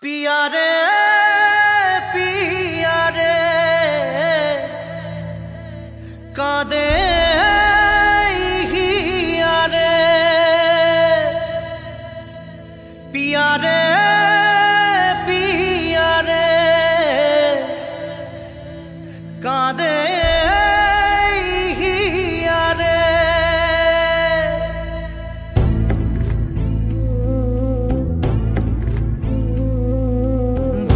पिया रे पिया रे कादे हिया रे पिया रे पिया रे कादे हिया रे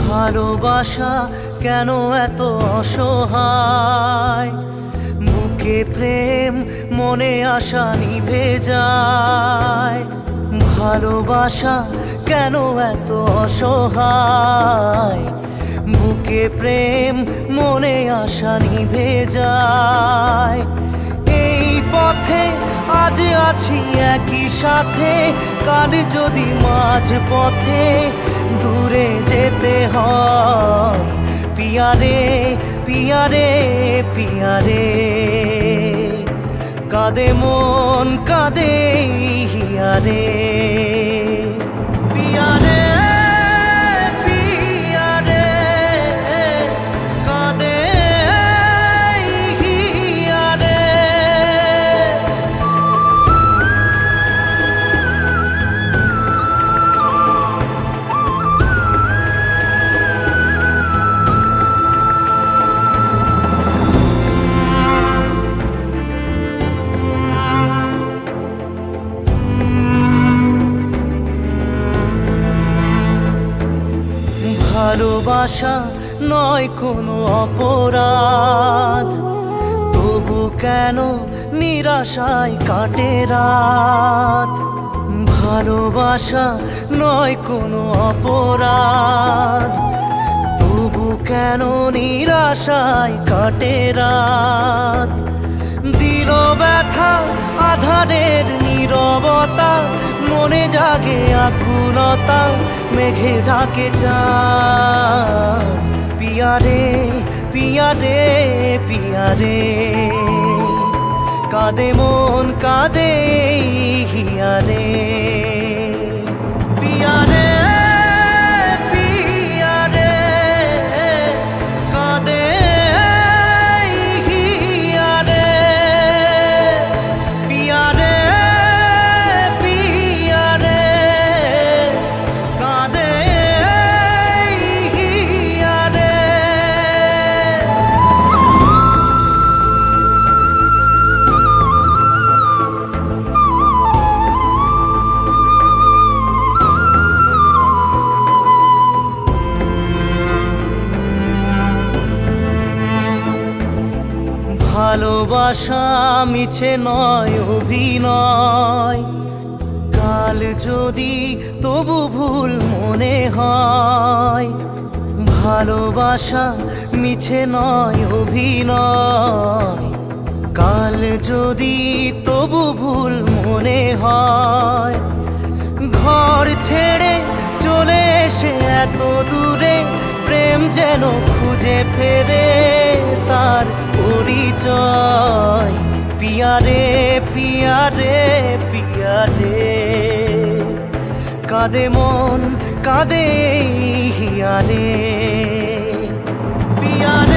ভালোবাসা কেন এত অসহায় বুকে প্রেম মনে আশা নিভে যায় ভালোবাসা কেন এত অসহায় বুকে প্রেম মনে আশা নিভে যায় এই পথে আজ আছি একই সাথে কাল যদি মাঝ পথে দূরে যেতে হয় পিয়া রে পিয়া রে পিয়া রে কাঁদে মন কাঁদে হিয়া রে পিয়া রে পিয়া রে কাঁদে হিয়া রে ভালোবাসা নয় কোনো অপরাধ তবু কেন নিরাশায় কাটে রাত ভালোবাসা নয় কোনো অপরাধ তবু কেন নিরাশায় কাটে রাত দিল ব্যথা আধারের নীরবতা মনে জাগে আকুলতা মেঘে ঢাকে চাঁদ পিয়া রে পিয়া রে পিয়া রে কাঁদে মন কাঁদে হিয়া রে পিয়া রে পিয়া রে কাঁদে হিয়া রে পিয়া রে পিয়া রে কাঁদে হিয়া রে ভালোবাসা মিছে নয় অভিনয় কাল যদি তবু ভুল মনে হয় ভালোবাসা মিছে নয় অভিনয় কাল যদি তবু ভুল মনে হয় ঘর ছেড়ে চলে এসে এত দূরে প্রেম যেন খুঁজে ফেরে তার পরিচয় পিয়া রে পিয়া রে পিয়া রে কাঁদে মন কাঁদে হিয়া রে পিয়া রে